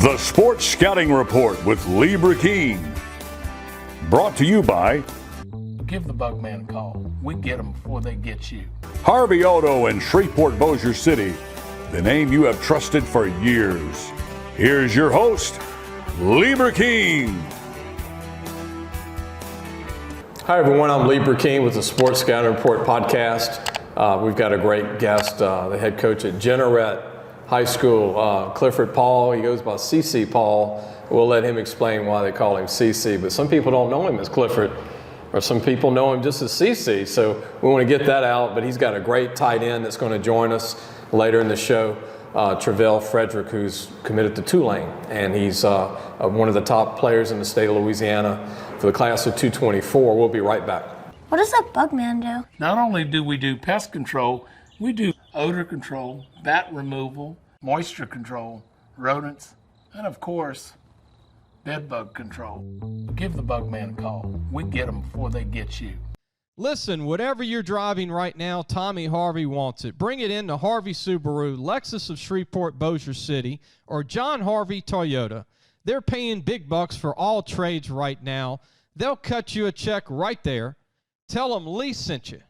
The Sports Scouting Report with Lee Burkeen. Brought to you by Give the Bugman a call. We get them before they get you. Harvey Auto in Shreveport, Bossier City, the name you have trusted for years. Here's your host, Lee Burkeen. Hi everyone, I'm Lee Burkeen with the Sports Scouting Report podcast. We've got a great guest, the head coach at Jeanerette High School, Clifford Paul. He goes by CC Paul. We'll let him explain why they call him CC, but some people don't know him as Clifford, or some people know him just as CC, so we want to get that out. But he's got a great tight end that's going to join us later in the show, Travell Frederick, who's committed to Tulane, and he's one of the top players in the state of Louisiana for the class of 224. We'll be right back. What does a bugman do? Not only do we do pest control, we do odor control, bat removal, moisture control, rodents, and of course, bed bug control. Give the Bugman a call. We get them before they get you. Listen, whatever you're driving right now, Tommy Harvey wants it. Bring it in to Harvey Subaru, Lexus of Shreveport, Bossier City, or John Harvey Toyota. They're paying big bucks for all trades right now. They'll cut you a check right there. Tell them Lee sent you.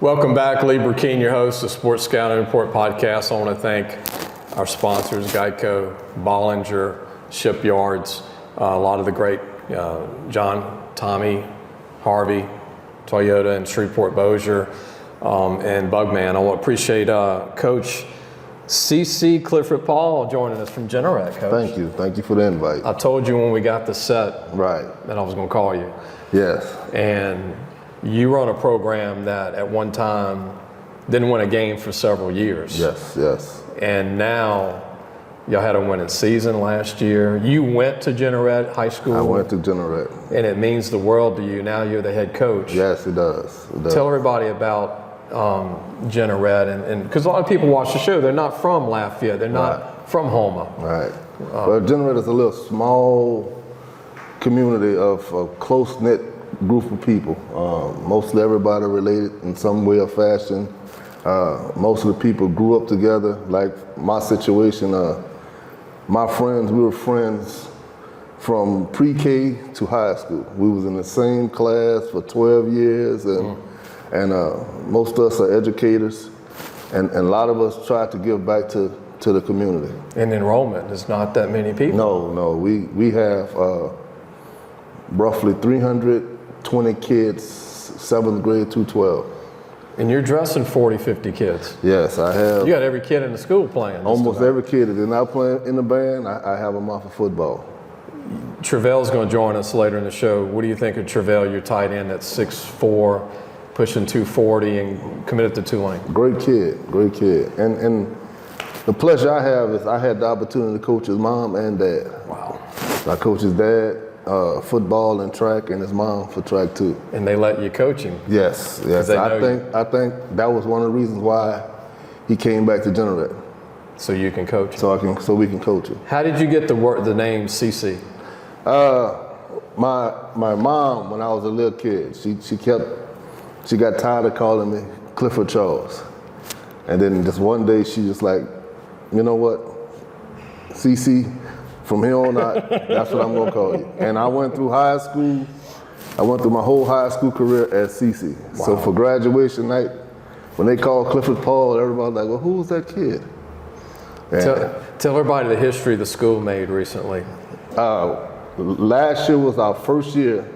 Welcome back, Lee Burkeen, your host of Sports Scouting Report podcast. I want to thank our sponsors, Geico, Bollinger, Shipyards, a lot of the great John, Tommy, Harvey, Toyota, and Shreveport Bossier, and Bugman. I want to appreciate Coach CC Clifford Paul joining us from Jeanerette, Coach. Thank you for the invite. I told you when we got the set that I was going to call you. Yes. And you run a program that at one time didn't win a game for several years. Yes. And now y'all had a winning season last year. You went to Jeanerette High School. I went to Jeanerette. And it means the world to you. Now you're the head coach. Yes, it does. Tell everybody about Jeanerette, and because a lot of people watch the show, they're not from Lafayette. They're not from Houma. Right. Well, Jeanerette is a little small community of a close-knit group of people. Mostly everybody related in some way or fashion. Most of the people grew up together. Like my situation, my friends, we were friends from pre-K to high school. We was in the same class for 12 years, and most of us are educators, and a lot of us try to give back to the community. And enrollment is not that many people. No, we have roughly 320 kids, 7th grade through 12. And you're dressing 40, 50 kids. Yes, I have. You got every kid in the school playing. Almost every kid. If they're not playing in the band, I have them off of football. Travell's going to join us later in the show. What do you think of Travell, your tight end that's 6'4", pushing 240 and committed to Tulane? Great kid. And the pleasure I have is I had the opportunity to coach his mom and dad. Wow. I coach his dad football and track, and his mom for track too. And they let you coach him? Yes. I think that was one of the reasons why he came back to Jeanerette. So you can coach him? So we can coach him. How did you get the name CC? My mom, when I was a little kid, she got tired of calling me Clifford Charles. And then just one day she just like, you know what, CC, from here on out, that's what I'm gonna call you. And I went through high school. I went through my whole high school career as CC. Wow. So for graduation night, when they called Clifford Paul, everybody was like, well, who was that kid? Tell everybody the history the school made recently. Last year was our first year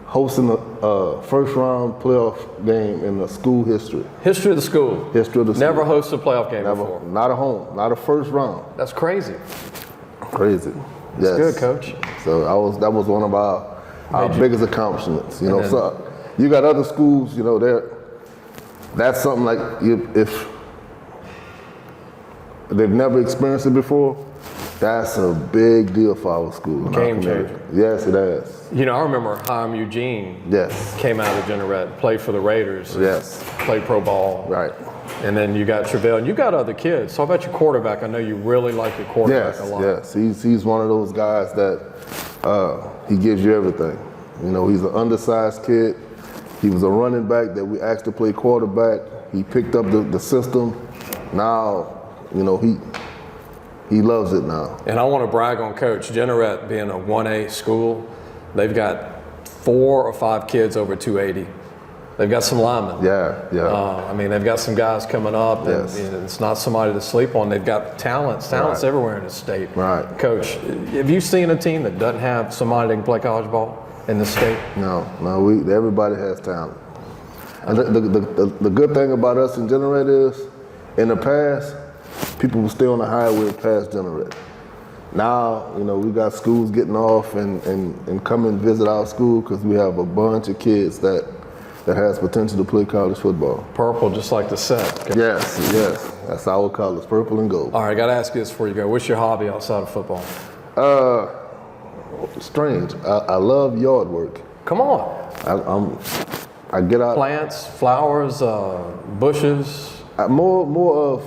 hosting a first round playoff game in the school history. History of the school? History of the school. Never hosted a playoff game before? Not a home, not a first round. That's crazy. Crazy. That's good, Coach. So that was one of our biggest accomplishments. So you got other schools, that's something like if they've never experienced it before, that's a big deal for our school. Game changer. Yes, it is. I remember Haim Eugene came out of Jeanerette, played for the Raiders. Yes. Played pro ball. Right. And then you got Travell, and you got other kids. Talk about your quarterback. I know you really like your quarterback a lot. Yes, he's one of those guys that he gives you everything. He's an undersized kid. He was a running back that we asked to play quarterback. He picked up the system. Now, He loves it now. And I want to brag on Coach. Jeanerette being a 1A school, they've got 4 or 5 kids over 280. They've got some linemen. Yeah. I mean, they've got some guys coming up, and Yes. it's not somebody to sleep on. They've got talents Right. everywhere in the state. Right. Coach, have you seen a team that doesn't have somebody that can play college ball in the state? No. Everybody has talent. And the good thing about us in Jeanerette is, in the past, people would stay on the highway past Jeanerette. Now, we got schools getting off and come and visit our school because we have a bunch of kids that has potential to play college football. Purple, just like the set. Yes. That's our colors, purple and gold. All right, I got to ask you this before you go. What's your hobby outside of football? Strange. I love yard work. Come on. I get out. Plants, flowers, bushes. More of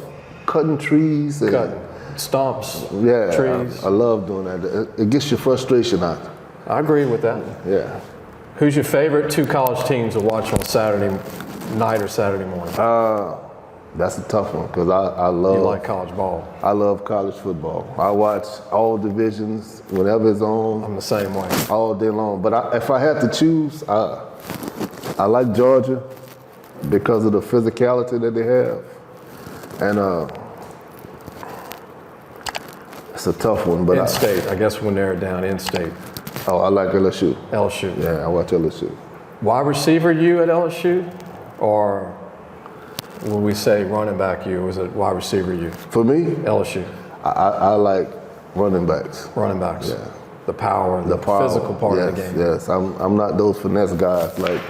cutting trees. And, Cutting stumps, Yeah, trees. I love doing that. It gets your frustration out. I agree with that. Yeah. Who's your favorite 2 college teams to watch on Saturday night or Saturday morning? That's a tough one because I love. You like college ball? I love college football. I watch all divisions whenever it's on. I'm the same way. All day long. But if I had to choose, I like Georgia because of the physicality that they have, and it's a tough one. But In-state, I guess we'll narrow it down. In-state. Oh, I like LSU. LSU. Yeah, I watch LSU. Wide receiver you at LSU, or will we say running back you? Was it wide receiver you? For me, LSU. I like running backs. Running backs. Yeah. The power, the power, physical part of the game. Yes, I'm not those finesse guys like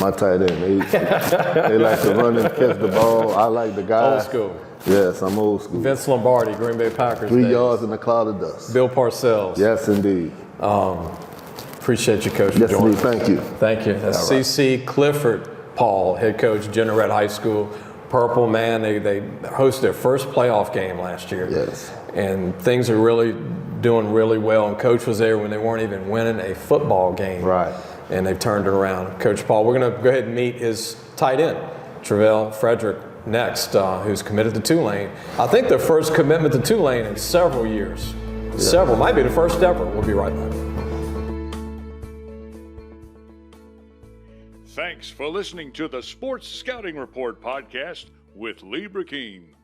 my tight end. They like to run and catch the ball. I like the guys. Old school. Yes, I'm old school. Vince Lombardi, Green Bay Packers. 3 days. yards in a cloud of dust. Bill Parcells. Yes, indeed. Appreciate you, Coach, for Yes, joining indeed. us. Thank you. Thank you. That's All right. CC Clifford Paul, head coach, Jeanerette High School. Purple, man, they hosted their first playoff game last year. Yes. And things are really doing really well. And Coach was there when they weren't even winning a football game. Right. And they've turned it around. Coach Paul, we're going to go ahead and meet his tight end, Travell Frederick, next, who's committed to Tulane. I think their first commitment to Tulane in several years. Yeah. Several, might be the first ever. We'll be right back. Thanks for listening to the Sports Scouting Report podcast with Libra King.